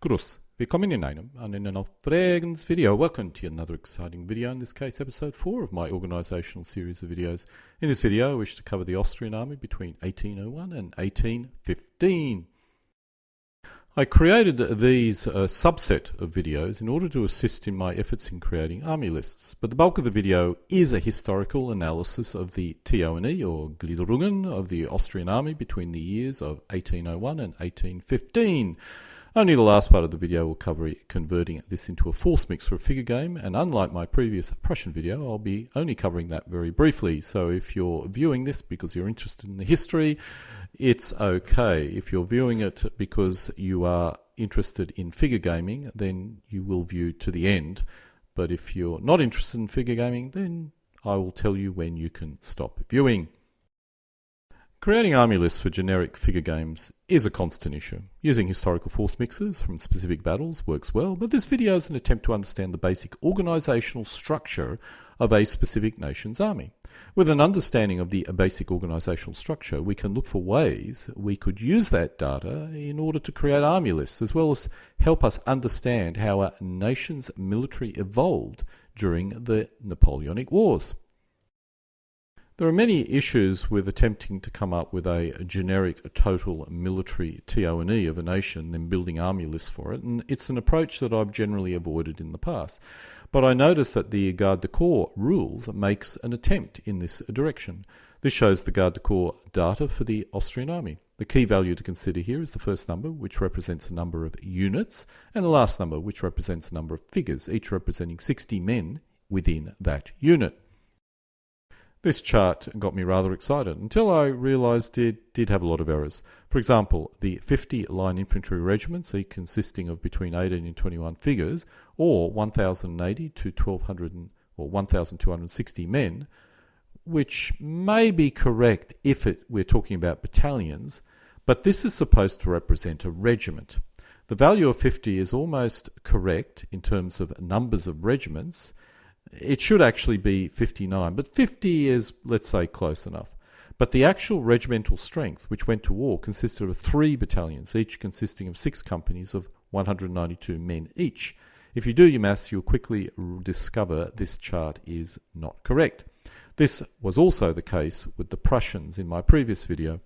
Grüß, willkommen in einem aufregendes video. Welcome to another exciting video, in this case episode 4 of my organisational series of videos. In this video I wish to cover the Austrian Army between 1801 and 1815. I created these subset of videos in order to assist in my efforts in creating army lists, but the bulk of the video is a historical analysis of the TO&E or Gliederungen of the Austrian Army between the years of 1801 and 1815. Only the last part of the video will cover converting this into a force mix for a figure game, and unlike my previous Prussian video, I'll be only covering that very briefly. So if you're viewing this because you're interested in the history, it's okay. If you're viewing it because you are interested in figure gaming, then you will view to the end. But if you're not interested in figure gaming, then I will tell you when you can stop viewing. Creating army lists for generic figure games is a constant issue. Using historical force mixes from specific battles works well, but this video is an attempt to understand the basic organisational structure of a specific nation's army. With an understanding of the basic organisational structure, we can look for ways we could use that data in order to create army lists, as well as help us understand how a nation's military evolved during the Napoleonic Wars. There are many issues with attempting to come up with a generic total military TO&E of a nation, then building army lists for it, and it's an approach that I've generally avoided in the past. But I notice that the Garde du Corps rules makes an attempt in this direction. This shows the Garde du Corps data for the Austrian Army. The key value to consider here is the first number, which represents a number of units, and the last number, which represents a number of figures, each representing 60 men within that unit. This chart got me rather excited until I realised it did have a lot of errors. For example, the 50 line infantry regiments, each consisting of between 18 and 21 figures, or 1,080 to 1,200 or 1,260 men, which may be correct if we're talking about battalions, but this is supposed to represent a regiment. The value of 50 is almost correct in terms of numbers of regiments. It should actually be 59, but 50 is, let's say, close enough. But the actual regimental strength, which went to war, consisted of 3 battalions, each consisting of 6 companies of 192 men each. If you do your maths, you'll quickly discover this chart is not correct. This was also the case with the Prussians in my previous video.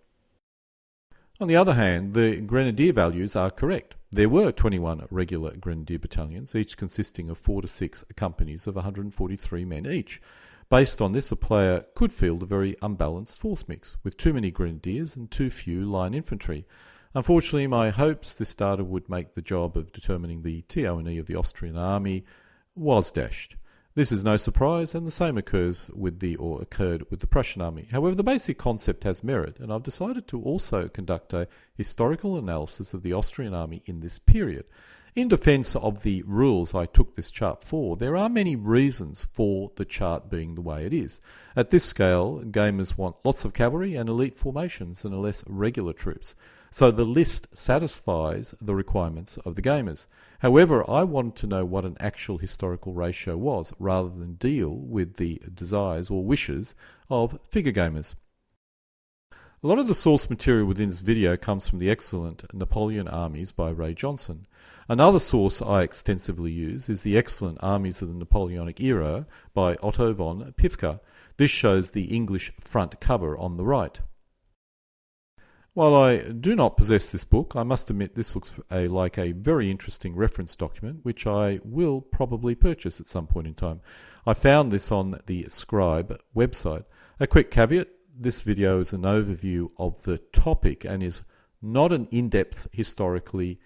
On the other hand, the grenadier values are correct. There were 21 regular grenadier battalions, each consisting of 4 to 6 companies of 143 men each. Based on this, a player could field a very unbalanced force mix, with too many grenadiers and too few line infantry. Unfortunately, my hopes this data would make the job of determining the TO&E of the Austrian Army was dashed. This is no surprise, and the same occurred with the Prussian Army. However, the basic concept has merit, and I've decided to also conduct a historical analysis of the Austrian Army in this period. In defence of the rules I took this chart for, there are many reasons for the chart being the way it is. At this scale, gamers want lots of cavalry and elite formations and less regular troops. So the list satisfies the requirements of the gamers. However, I wanted to know what an actual historical ratio was, rather than deal with the desires or wishes of figure gamers. A lot of the source material within this video comes from the excellent Napoleon Armies by Ray Johnson. Another source I extensively use is the excellent Armies of the Napoleonic Era by Otto von Pifka. This shows the English front cover on the right. While I do not possess this book, I must admit this looks like a very interesting reference document, which I will probably purchase at some point in time. I found this on the Scribe website. A quick caveat, this video is an overview of the topic and is not an in-depth historically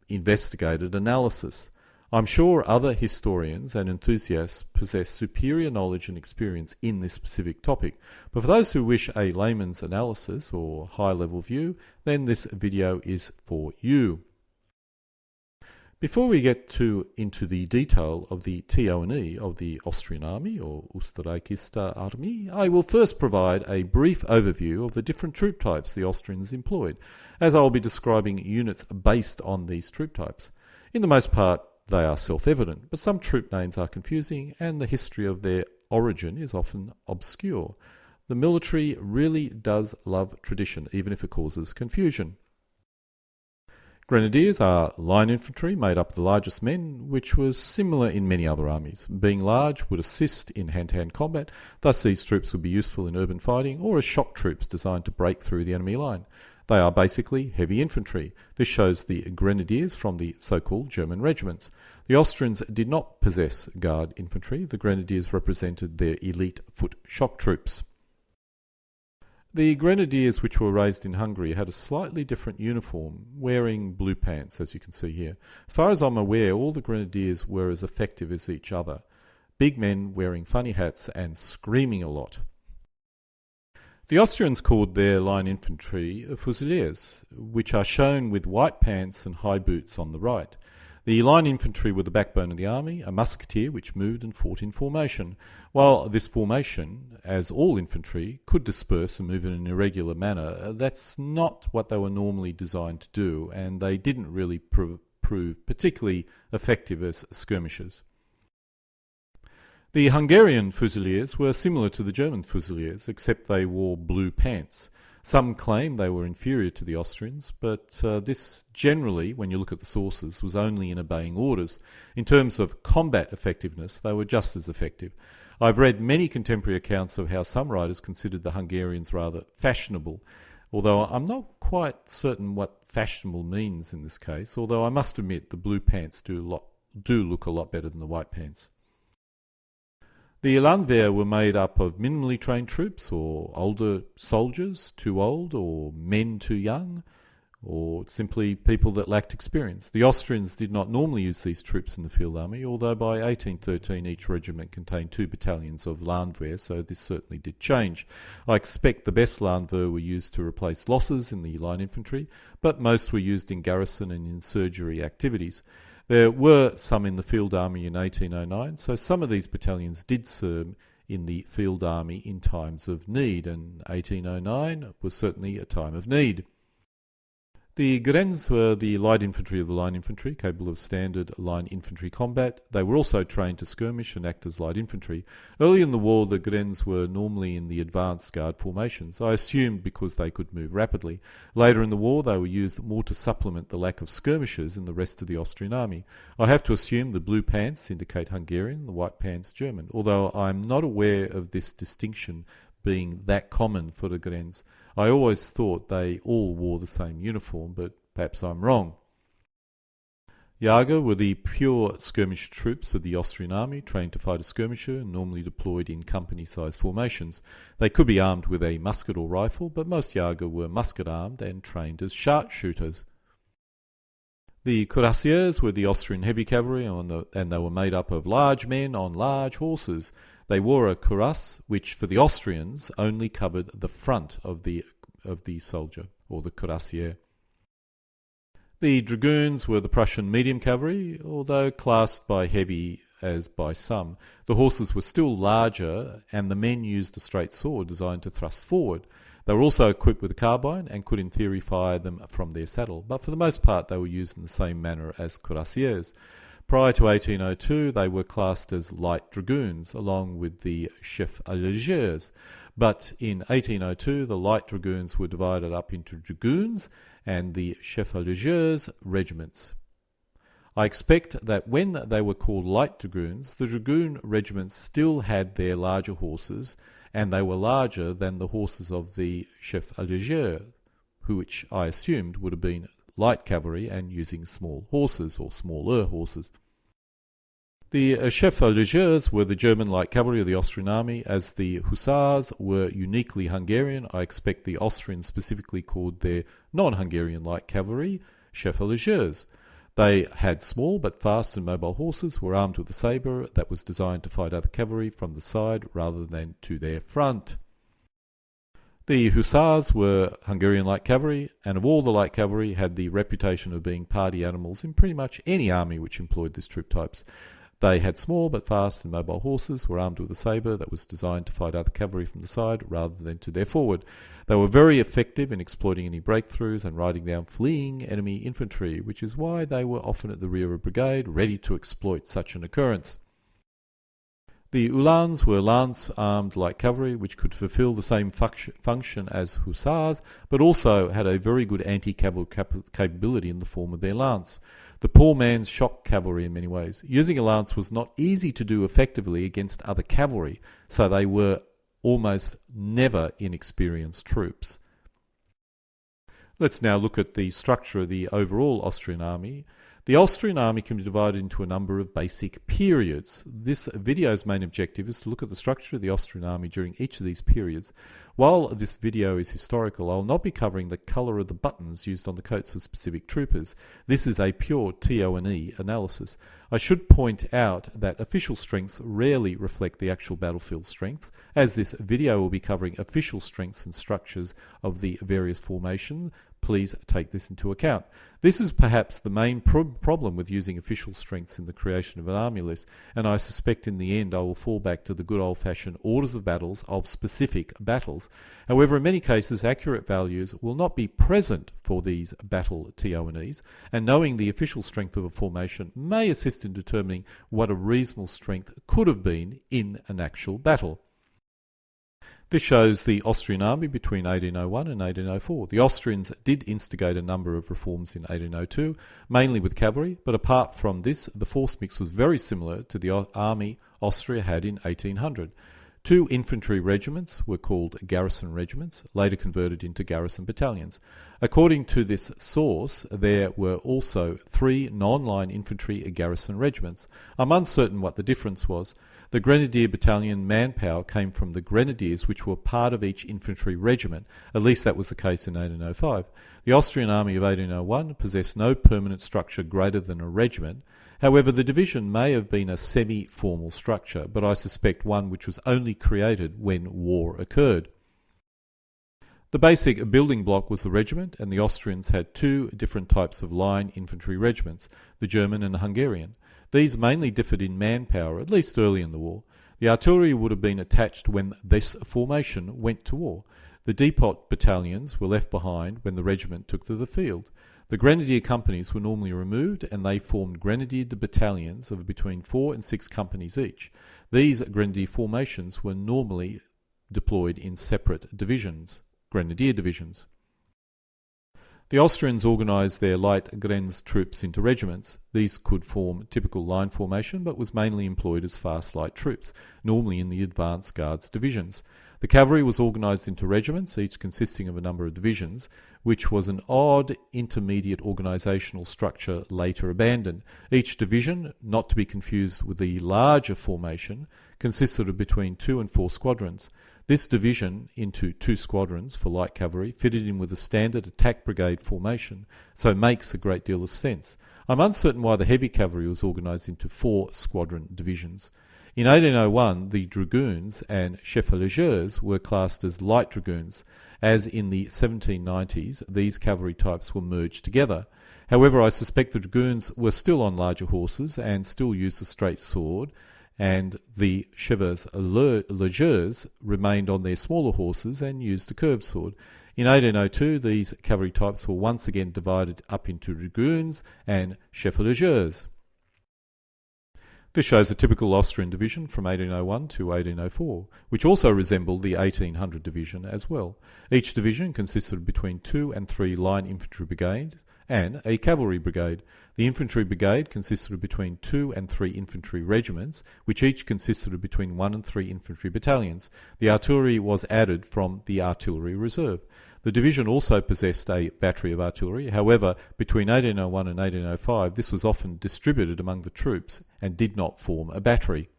investigated analysis. I'm sure other historians and enthusiasts possess superior knowledge and experience in this specific topic, but for those who wish a layman's analysis or high-level view, then this video is for you. Before we get into the detail of the TO&E of the Austrian Army or Österreichische Armee, I will first provide a brief overview of the different troop types the Austrians employed, as I will be describing units based on these troop types. In the most part, they are self-evident, but some troop names are confusing and the history of their origin is often obscure. The military really does love tradition, even if it causes confusion. Grenadiers are line infantry made up of the largest men, which was similar in many other armies. Being large would assist in hand-to-hand combat, thus these troops would be useful in urban fighting or as shock troops designed to break through the enemy line. They are basically heavy infantry. This shows the grenadiers from the so-called German regiments. The Austrians did not possess guard infantry. The grenadiers represented their elite foot shock troops. The grenadiers, which were raised in Hungary, had a slightly different uniform, wearing blue pants, as you can see here. As far as I'm aware, all the grenadiers were as effective as each other. Big men wearing funny hats and screaming a lot. The Austrians called their line infantry fusiliers, which are shown with white pants and high boots on the right. The line infantry were the backbone of the army, a musketeer which moved and fought in formation. While this formation, as all infantry, could disperse and move in an irregular manner, that's not what they were normally designed to do, and they didn't really prove particularly effective as skirmishers. The Hungarian fusiliers were similar to the German fusiliers, except they wore blue pants. Some claim they were inferior to the Austrians, but this generally, when you look at the sources, was only in obeying orders. In terms of combat effectiveness, they were just as effective. I've read many contemporary accounts of how some writers considered the Hungarians rather fashionable, although I'm not quite certain what fashionable means in this case, although I must admit the blue pants do look a lot better than the white pants. The Landwehr were made up of minimally trained troops, or older soldiers too old, or men too young, or simply people that lacked experience. The Austrians did not normally use these troops in the field army, although by 1813 each regiment contained 2 battalions of Landwehr, so this certainly did change. I expect the best Landwehr were used to replace losses in the line infantry, but most were used in garrison and in surgery activities. There were some in the field army in 1809, so some of these battalions did serve in the field army in times of need, and 1809 was certainly a time of need. The Grens were the light infantry of the line infantry, capable of standard line infantry combat. They were also trained to skirmish and act as light infantry. Early in the war, the Grens were normally in the advanced guard formations, I assumed because they could move rapidly. Later in the war, they were used more to supplement the lack of skirmishers in the rest of the Austrian army. I have to assume the blue pants indicate Hungarian, the white pants German, although I am not aware of this distinction being that common for the Grens. I always thought they all wore the same uniform, but perhaps I'm wrong. Jager were the pure skirmish troops of the Austrian army, trained to fight a skirmisher and normally deployed in company-sized formations. They could be armed with a musket or rifle, but most Jager were musket-armed and trained as sharpshooters. The cuirassiers were the Austrian heavy cavalry, and they were made up of large men on large horses. They wore a cuirass, which for the Austrians only covered the front of the soldier, or the cuirassier. The dragoons were the Prussian medium cavalry, although classed by heavy as by some. The horses were still larger, and the men used a straight sword designed to thrust forward. They were also equipped with a carbine and could in theory fire them from their saddle, but for the most part they were used in the same manner as cuirassiers. Prior to 1802, they were classed as light dragoons, along with the chefs à légers. But in 1802, the light dragoons were divided up into dragoons and the chefs à légers regiments. I expect that when they were called light dragoons, the dragoon regiments still had their larger horses, and they were larger than the horses of the chefs à légers, which I assumed would have been light cavalry and using small horses or smaller horses. The chefs à légers were the German light cavalry of the Austrian army. As the hussars were uniquely Hungarian, I expect the Austrians specifically called their non-Hungarian light cavalry chefs à légers. They had small but fast and mobile horses, were armed with a sabre that was designed to fight other cavalry from the side rather than to their front. The hussars were Hungarian light cavalry, and of all the light cavalry had the reputation of being party animals in pretty much any army which employed these troop types. They had small but fast and mobile horses, were armed with a sabre that was designed to fight other cavalry from the side rather than to their forward. They were very effective in exploiting any breakthroughs and riding down fleeing enemy infantry, which is why they were often at the rear of a brigade, ready to exploit such an occurrence. The Uhlans were lance-armed light cavalry which could fulfill the same function as hussars, but also had a very good anti-cavalry capability in the form of their lance. The poor man's shock cavalry in many ways. Using a lance was not easy to do effectively against other cavalry, so they were almost never inexperienced troops. Let's now look at the structure of the overall Austrian army. The Austrian army can be divided into a number of basic periods. This video's main objective is to look at the structure of the Austrian army during each of these periods. While this video is historical, I'll not be covering the colour of the buttons used on the coats of specific troopers. This is a pure TO&E analysis. I should point out that official strengths rarely reflect the actual battlefield strengths, as this video will be covering official strengths and structures of the various formations. Please take this into account. This is perhaps the main problem with using official strengths in the creation of an army list, and I suspect in the end I will fall back to the good old-fashioned orders of battles of specific battles. However, in many cases, accurate values will not be present for these battle TO&Es, and knowing the official strength of a formation may assist in determining what a reasonable strength could have been in an actual battle. This shows the Austrian army between 1801 and 1804. The Austrians did instigate a number of reforms in 1802, mainly with cavalry, but apart from this, the force mix was very similar to the army Austria had in 1800. 2 infantry regiments were called garrison regiments, later converted into garrison battalions. According to this source, there were also 3 non-line infantry garrison regiments. I'm uncertain what the difference was. The Grenadier Battalion manpower came from the Grenadiers, which were part of each infantry regiment. At least that was the case in 1805. The Austrian Army of 1801 possessed no permanent structure greater than a regiment. However, the division may have been a semi-formal structure, but I suspect one which was only created when war occurred. The basic building block was the regiment, and the Austrians had 2 different types of line infantry regiments, the German and the Hungarian. These mainly differed in manpower, at least early in the war. The artillery would have been attached when this formation went to war. The depot battalions were left behind when the regiment took to the field. The grenadier companies were normally removed, and they formed grenadier battalions of between 4 and 6 companies each. These grenadier formations were normally deployed in separate divisions, grenadier divisions. The Austrians organised their light Grenz troops into regiments. These could form typical line formation, but was mainly employed as fast light troops, normally in the advance guards divisions. The cavalry was organised into regiments, each consisting of a number of divisions, which was an odd intermediate organisational structure later abandoned. Each division, not to be confused with the larger formation, consisted of between 2 and 4 squadrons. This division into 2 squadrons for light cavalry fitted in with a standard attack brigade formation, so makes a great deal of sense. I'm uncertain why the heavy cavalry was organised into 4 squadron divisions. In 1801, the dragoons and chevaliers were classed as light dragoons, as in the 1790s these cavalry types were merged together. However, I suspect the dragoons were still on larger horses and still used a straight sword, and the chevaliers remained on their smaller horses and used a curved sword. In 1802, these cavalry types were once again divided up into dragoons and chevaliers. This shows a typical Austrian division from 1801 to 1804, which also resembled the 1800 division as well. Each division consisted of between 2 and 3 line infantry brigades and a cavalry brigade. The infantry brigade consisted of between 2 and 3 infantry regiments, which each consisted of between 1 and 3 infantry battalions. The artillery was added from the artillery reserve. The division also possessed a battery of artillery. However, between 1801 and 1805, this was often distributed among the troops and did not form a battery.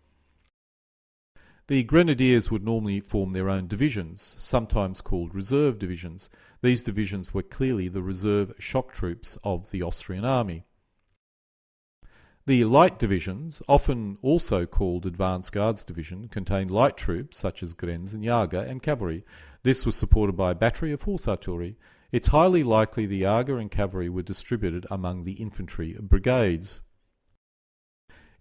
The grenadiers would normally form their own divisions, sometimes called reserve divisions. These divisions were clearly the reserve shock troops of the Austrian army. The light divisions, often also called advance guards division, contained light troops such as Grenz and Jager and cavalry. This was supported by a battery of horse artillery. It's highly likely the Jager and cavalry were distributed among the infantry brigades.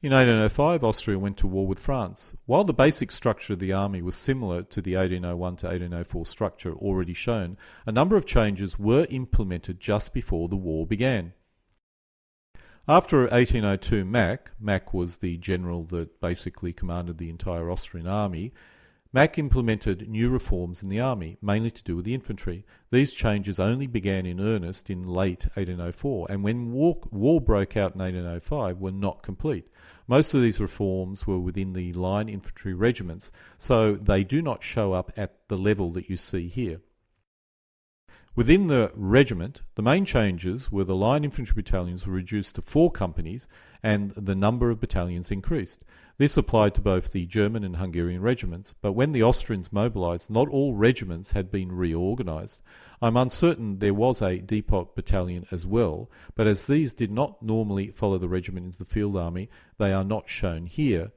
In 1805, Austria went to war with France. While the basic structure of the army was similar to the 1801 to 1804 structure already shown, a number of changes were implemented just before the war began. After 1802 Mack was the general that basically commanded the entire Austrian army. Mack implemented new reforms in the army, mainly to do with the infantry. These changes only began in earnest in late 1804, and when war broke out in 1805 were not complete. Most of these reforms were within the line infantry regiments, so they do not show up at the level that you see here. Within the regiment, the main changes were the line infantry battalions were reduced to 4 companies and the number of battalions increased. This applied to both the German and Hungarian regiments, but when the Austrians mobilised, not all regiments had been reorganised. I'm uncertain there was a depot battalion as well, but as these did not normally follow the regiment into the field army, they are not shown here.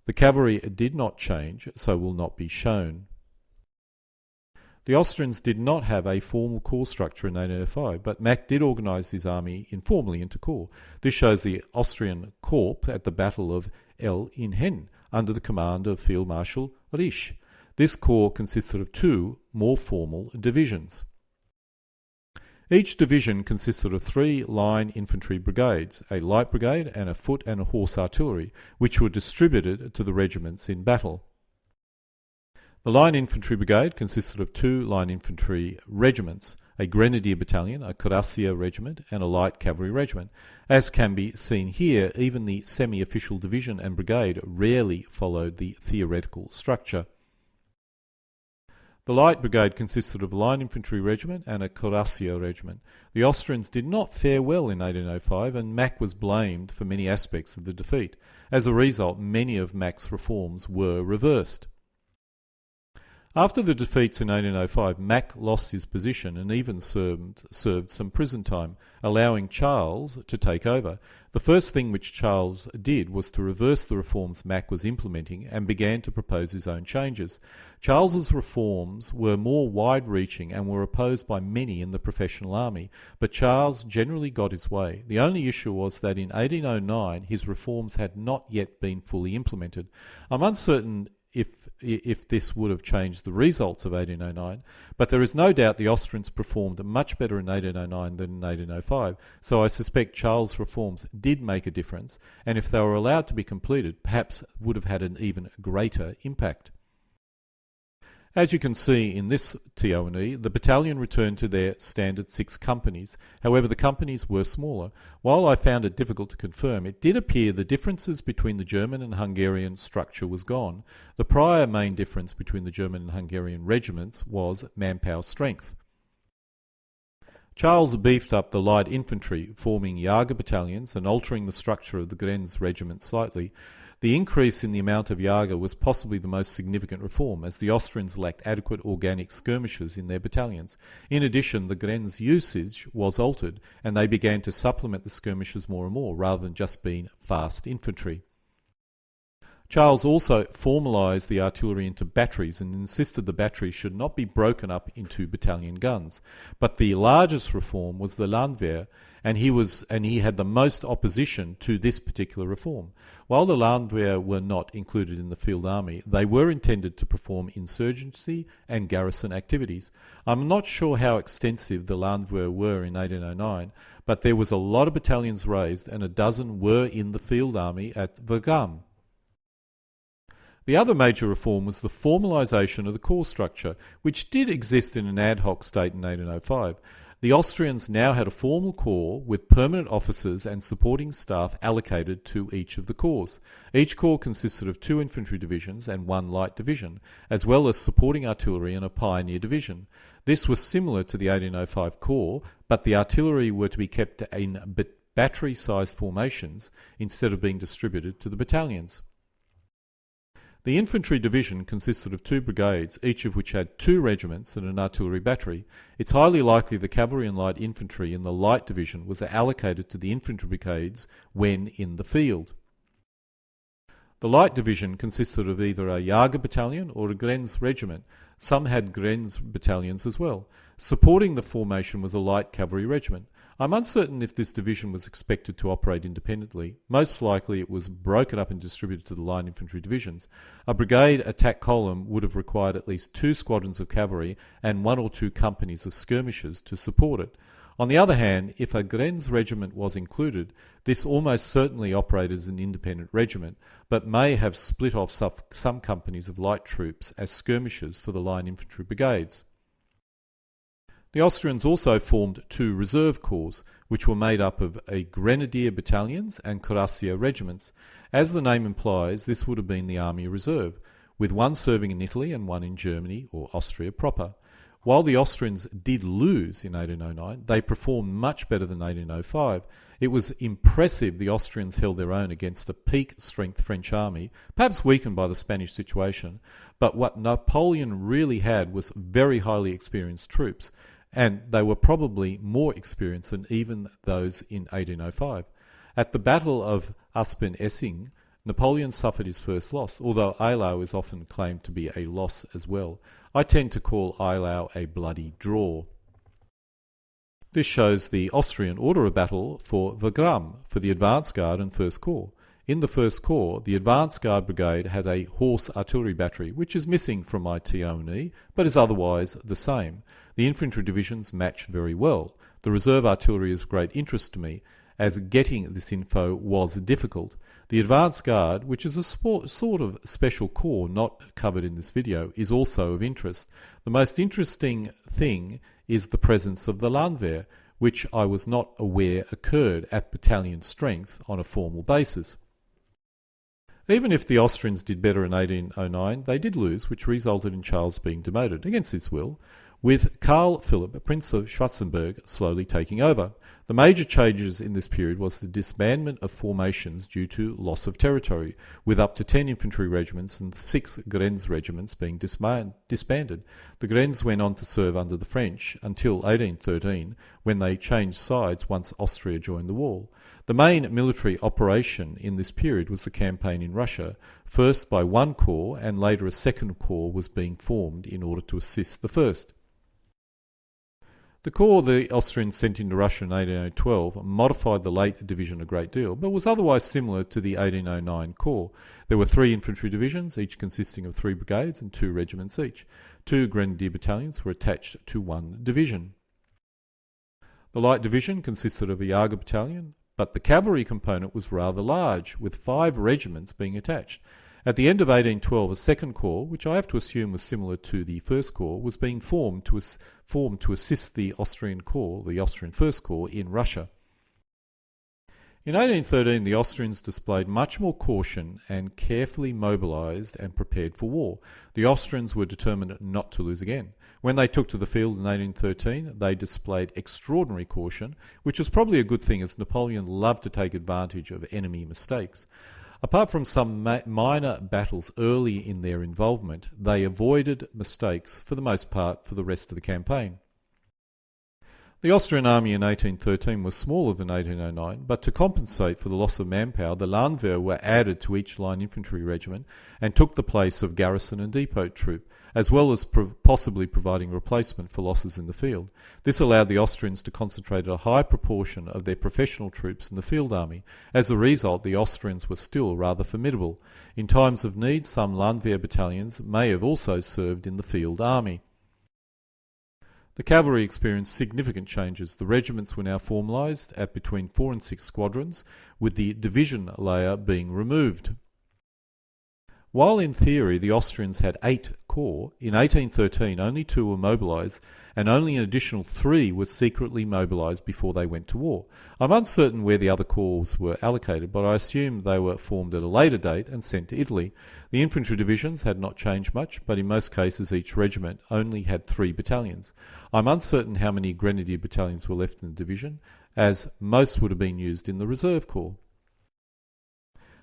The cavalry did not change, so will not be shown. The Austrians did not have a formal corps structure in 1805, but Mack did organise his army informally into corps. This shows the Austrian corps at the Battle of El Inhen, under the command of Field Marshal Riesch. This corps consisted of 2 more formal divisions. Each division consisted of 3 line infantry brigades, a light brigade and a foot and a horse artillery, which were distributed to the regiments in battle. The Line Infantry Brigade consisted of 2 line infantry regiments, a Grenadier Battalion, a Cuirassier Regiment, and a Light Cavalry Regiment. As can be seen here, even the semi-official division and brigade rarely followed the theoretical structure. The Light Brigade consisted of a Line Infantry Regiment and a Cuirassier Regiment. The Austrians did not fare well in 1805, and Mack was blamed for many aspects of the defeat. As a result, many of Mack's reforms were reversed. After the defeats in 1805, Mack lost his position and even served some prison time, allowing Charles to take over. The first thing which Charles did was to reverse the reforms Mack was implementing and began to propose his own changes. Charles's reforms were more wide-reaching and were opposed by many in the professional army, but Charles generally got his way. The only issue was that in 1809 his reforms had not yet been fully implemented. I'm uncertain if this would have changed the results of 1809, but there is no doubt the Austrians performed much better in 1809 than in 1805, so I suspect Charles' reforms did make a difference, and if they were allowed to be completed, perhaps would have had an even greater impact. As you can see in this TO&E, the battalion returned to their standard 6 companies. However, the companies were smaller. While I found it difficult to confirm, it did appear the differences between the German and Hungarian structure was gone. The prior main difference between the German and Hungarian regiments was manpower strength. Charles beefed up the light infantry, forming Jager battalions and altering the structure of the Grenz regiment slightly. The increase in the amount of Jager was possibly the most significant reform, as the Austrians lacked adequate organic skirmishers in their battalions. In addition, the Grenz usage was altered, and they began to supplement the skirmishers more and more, rather than just being fast infantry. Charles also formalised the artillery into batteries and insisted the batteries should not be broken up into battalion guns. But the largest reform was the Landwehr, and he had the most opposition to this particular reform. While the Landwehr were not included in the field army, they were intended to perform insurgency and garrison activities. I'm not sure how extensive the Landwehr were in 1809, but there was a lot of battalions raised, and a dozen were in the field army at Vergam. The other major reform was the formalisation of the corps structure, which did exist in an ad hoc state in 1805. The Austrians now had a formal corps with permanent officers and supporting staff allocated to each of the corps. Each corps consisted of 2 infantry divisions and 1 light division, as well as supporting artillery and a pioneer division. This was similar to the 1805 corps, but the artillery were to be kept in battery-sized formations instead of being distributed to the battalions. The infantry division consisted of 2 brigades, each of which had 2 regiments and an artillery battery. It's highly likely the cavalry and light infantry in the light division was allocated to the infantry brigades when in the field. The light division consisted of either a Jager battalion or a Grenz regiment. Some had Grenz battalions as well. Supporting the formation was a light cavalry regiment. I'm uncertain if this division was expected to operate independently. Most likely it was broken up and distributed to the line infantry divisions. A brigade attack column would have required at least 2 squadrons of cavalry and 1 or 2 companies of skirmishers to support it. On the other hand, if a Grenz regiment was included, this almost certainly operated as an independent regiment, but may have split off some companies of light troops as skirmishers for the line infantry brigades. The Austrians also formed two reserve corps, which were made up of a grenadier battalions and cuirassier regiments. As the name implies, this would have been the Army Reserve, with one serving in Italy and one in Germany or Austria proper. While the Austrians did lose in 1809, they performed much better than 1805. It was impressive the Austrians held their own against a peak-strength French army, perhaps weakened by the Spanish situation, but what Napoleon really had was very highly experienced troops, and they were probably more experienced than even those in 1805. At the Battle of Aspern-Essing, Napoleon suffered his first loss, although Eylau is often claimed to be a loss as well. I tend to call Eylau a bloody draw. This shows the Austrian order of battle for Wagram, for the advance guard and first corps. In the first corps, the advance guard brigade has a horse artillery battery, which is missing from my TO&E, but is otherwise the same. The infantry divisions match very well. The reserve artillery is of great interest to me, as getting this info was difficult. The advance guard, which is a sort of special corps not covered in this video, is also of interest. The most interesting thing is the presence of the Landwehr, which I was not aware occurred at battalion strength on a formal basis. Even if the Austrians did better in 1809, they did lose, which resulted in Charles being demoted, against his will, with Karl Philipp, Prince of Schwarzenberg, slowly taking over. The major changes in this period was the disbandment of formations due to loss of territory, with up to 10 infantry regiments and 6 Grenz regiments being disbanded. The Grenz went on to serve under the French until 1813, when they changed sides once Austria joined the war. The main military operation in this period was the campaign in Russia, first by one corps and later a second corps was being formed in order to assist the first. The corps the Austrians sent into Russia in 1812 modified the late division a great deal, but was otherwise similar to the 1809 corps. There were 3 infantry divisions, each consisting of 3 brigades and 2 regiments each. 2 grenadier battalions were attached to one division. The light division consisted of a Jager battalion, but the cavalry component was rather large, with 5 regiments being attached. At the end of 1812, a second corps, which I have to assume was similar to the first corps, was being formed to assist the Austrian corps, the Austrian First Corps, in Russia. In 1813, the Austrians displayed much more caution and carefully mobilised and prepared for war. The Austrians were determined not to lose again. When they took to the field in 1813, they displayed extraordinary caution, which was probably a good thing, as Napoleon loved to take advantage of enemy mistakes. Apart from some minor battles early in their involvement, they avoided mistakes for the most part for the rest of the campaign. The Austrian army in 1813 was smaller than 1809, but to compensate for the loss of manpower, the Landwehr were added to each line infantry regiment and took the place of garrison and depot troop, as well as possibly providing replacement for losses in the field. This allowed the Austrians to concentrate a high proportion of their professional troops in the field army. As a result, the Austrians were still rather formidable. In times of need, some Landwehr battalions may have also served in the field army. The cavalry experienced significant changes. The regiments were now formalised at between 4 and 6 squadrons, with the division layer being removed. While in theory the Austrians had 8 corps, in 1813 only 2 were mobilised and only an additional 3 were secretly mobilised before they went to war. I'm uncertain where the other corps were allocated, but I assume they were formed at a later date and sent to Italy. The infantry divisions had not changed much, but in most cases each regiment only had 3 battalions. I'm uncertain how many grenadier battalions were left in the division, as most would have been used in the reserve corps.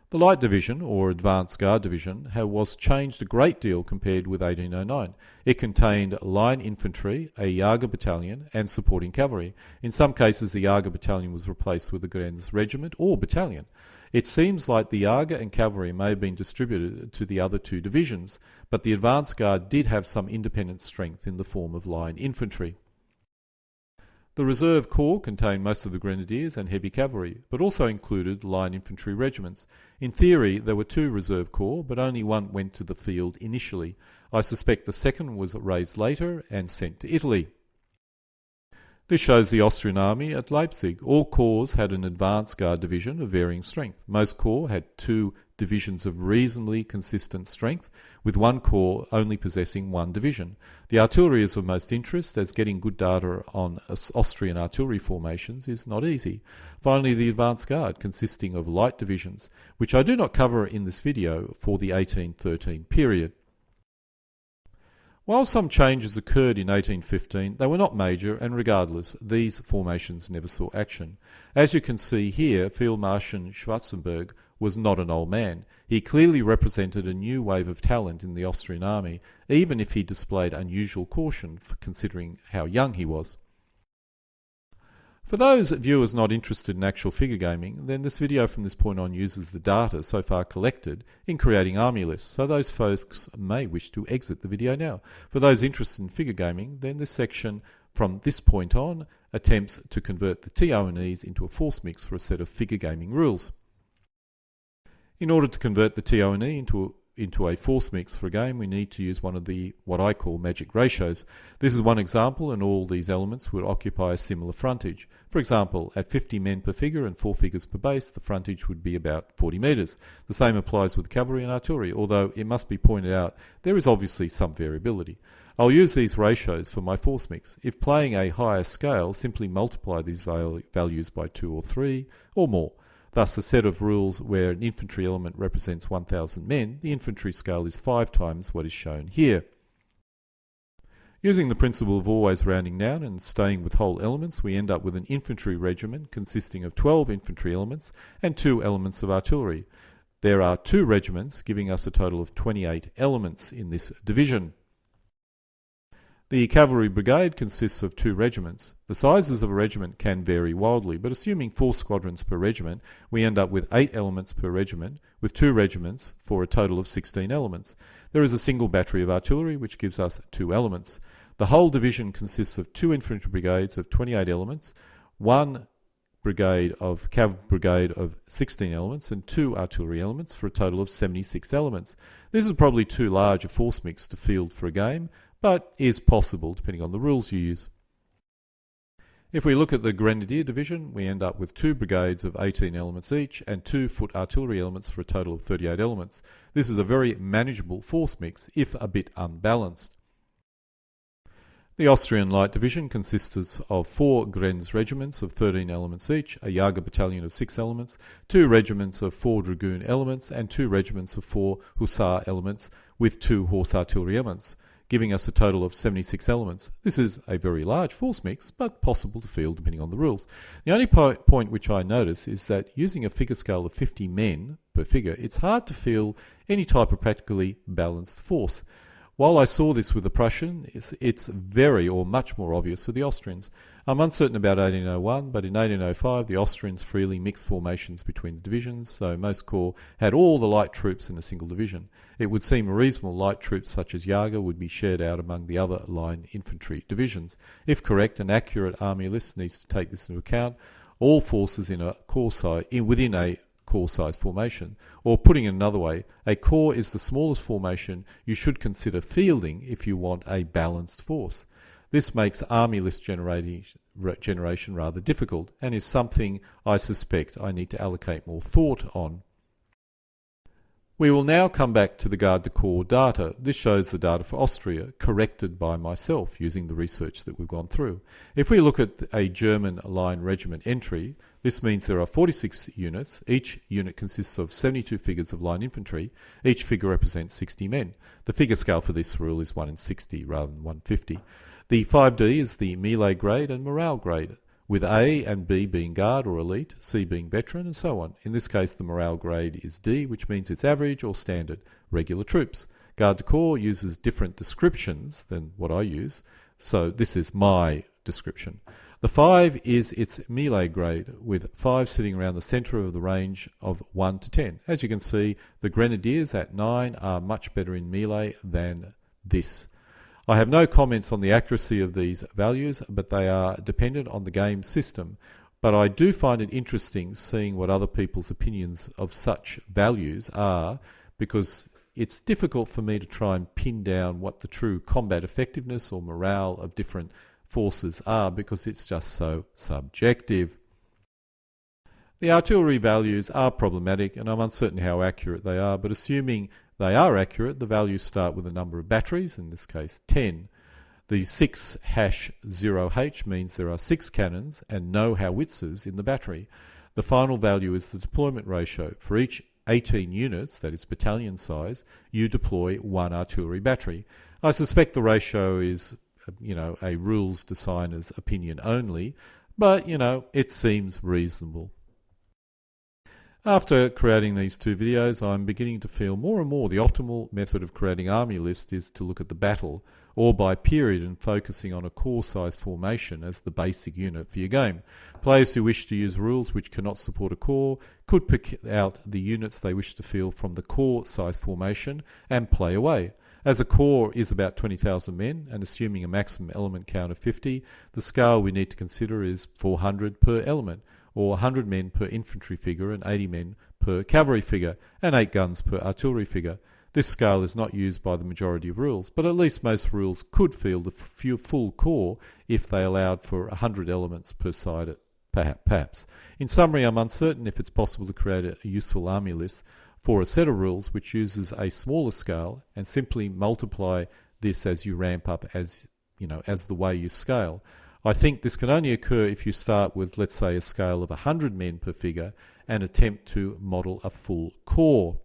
The Light Division, or Advance Guard Division, was changed a great deal compared with 1809. It contained line infantry, a Jager battalion, and supporting cavalry. In some cases, the Jager battalion was replaced with a Grenz regiment or battalion. It seems like the Jager and cavalry may have been distributed to the other 2 divisions, but the Advance Guard did have some independent strength in the form of line infantry. The Reserve Corps contained most of the Grenadiers and heavy cavalry, but also included line infantry regiments. In theory, there were 2 Reserve Corps, but only one went to the field initially. I suspect the second was raised later and sent to Italy. This shows the Austrian Army at Leipzig. All corps had an advance guard division of varying strength. Most corps had 2 divisions of reasonably consistent strength, with one corps only possessing 1 division. The artillery is of most interest, as getting good data on Austrian artillery formations is not easy. Finally, the advance guard, consisting of light divisions, which I do not cover in this video for the 1813 period. While some changes occurred in 1815, they were not major, and regardless, these formations never saw action. As you can see here, Field Marshal Schwarzenberg was not an old man. He clearly represented a new wave of talent in the Austrian army, even if he displayed unusual caution for considering how young he was. For those viewers not interested in actual figure gaming, then this video from this point on uses the data so far collected in creating army lists, so those folks may wish to exit the video now. For those interested in figure gaming, then this section from this point on attempts to convert the TO&Es into a force mix for a set of figure gaming rules. In order to convert the TO&E into a force mix for a game, we need to use one of the what I call magic ratios. This is one example, and all these elements would occupy a similar frontage. For example, at 50 men per figure and 4 figures per base, the frontage would be about 40 metres. The same applies with cavalry and artillery, although it must be pointed out there is obviously some variability. I'll use these ratios for my force mix. If playing a higher scale, simply multiply these values by 2 or 3 or more. Thus, the set of rules where an infantry element represents 1,000 men, the infantry scale is 5 times what is shown here. Using the principle of always rounding down and staying with whole elements, we end up with an infantry regiment consisting of 12 infantry elements and 2 elements of artillery. There are 2 regiments, giving us a total of 28 elements in this division. The cavalry brigade consists of 2 regiments. The sizes of a regiment can vary wildly, but assuming 4 squadrons per regiment, we end up with 8 elements per regiment, with 2 regiments for a total of 16 elements. There is a single battery of artillery, which gives us 2 elements. The whole division consists of 2 infantry brigades of 28 elements, 1 brigade of cav brigade of 16 elements, and 2 artillery elements for a total of 76 elements. This is probably too large a force mix to field for a game, but is possible depending on the rules you use. If we look at the Grenadier Division, we end up with 2 brigades of 18 elements each and 2 foot artillery elements for a total of 38 elements. This is a very manageable force mix, if a bit unbalanced. The Austrian Light Division consists of 4 Grenz regiments of 13 elements each, a Jager battalion of 6 elements, 2 regiments of 4 Dragoon elements, and 2 regiments of 4 Hussar elements with 2 horse artillery elements, giving us a total of 76 elements. This is a very large force mix, but possible to field depending on the rules. The only point which I notice is that using a figure scale of 50 men per figure, it's hard to field any type of practically balanced force. While I saw this with the Prussian, it's very or much more obvious for the Austrians. I'm uncertain about 1801, but in 1805 the Austrians freely mixed formations between the divisions, so most corps had all the light troops in a single division. It would seem reasonable light troops such as Jager would be shared out among the other line infantry divisions. If correct, an accurate army list needs to take this into account. All forces in a corps size, within a corps size formation, or putting it another way, a corps is the smallest formation you should consider fielding if you want a balanced force. This makes army list generation rather difficult, and is something I suspect I need to allocate more thought on. We will now come back to the Garde du Corps data. This shows the data for Austria, corrected by myself using the research that we've gone through. If we look at a German line regiment entry, this means there are 46 units. Each unit consists of 72 figures of line infantry. Each figure represents 60 men. The figure scale for this rule is 1 in 60 rather than 150. The 5D is the melee grade and morale grade, with A and B being guard or elite, C being veteran, and so on. In this case, the morale grade is D, which means it's average or standard, regular troops. Garde du Corps uses different descriptions than what I use, so this is my description. The 5 is its melee grade, with 5 sitting around the centre of the range of 1 to 10. As you can see, the Grenadiers at 9 are much better in melee than this. I have no comments on the accuracy of these values, but they are dependent on the game system. But I do find it interesting seeing what other people's opinions of such values are, because it's difficult for me to try and pin down what the true combat effectiveness or morale of different forces are, because it's just so subjective. The artillery values are problematic, and I'm uncertain how accurate they are, but assuming they are accurate, the values start with a number of batteries, in this case 10. The 6-0H means there are 6 cannons and no howitzers in the battery. The final value is the deployment ratio. For each 18 units, that is battalion size, you deploy 1 artillery battery. I suspect the ratio is, a rules designer's opinion only, but, it seems reasonable. After creating these 2 videos, I'm beginning to feel more and more the optimal method of creating army lists is to look at the battle, or by period, and focusing on a core size formation as the basic unit for your game. Players who wish to use rules which cannot support a core could pick out the units they wish to field from the core size formation and play away. As a core is about 20,000 men, and assuming a maximum element count of 50, the scale we need to consider is 400 per element, or 100 men per infantry figure and 80 men per cavalry figure, and 8 guns per artillery figure. This scale is not used by the majority of rules, but at least most rules could field a full core if they allowed for 100 elements per side, perhaps. In summary, I'm uncertain if it's possible to create a useful army list for a set of rules which uses a smaller scale and simply multiply this as you ramp up as the way you scale. I think this can only occur if you start with, let's say, a scale of 100 men per figure and attempt to model a full corps.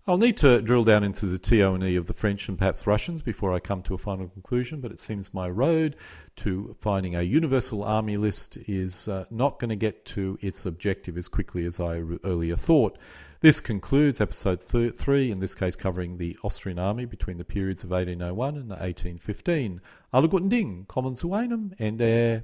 I'll need to drill down into the TO&E of the French and perhaps Russians before I come to a final conclusion, but it seems my road to finding a universal army list is not going to get to its objective as quickly as I earlier thought. This concludes episode 3, in this case covering the Austrian Army between the periods of 1801 and 1815. Alle guten Ding, kommen zu einem Ende.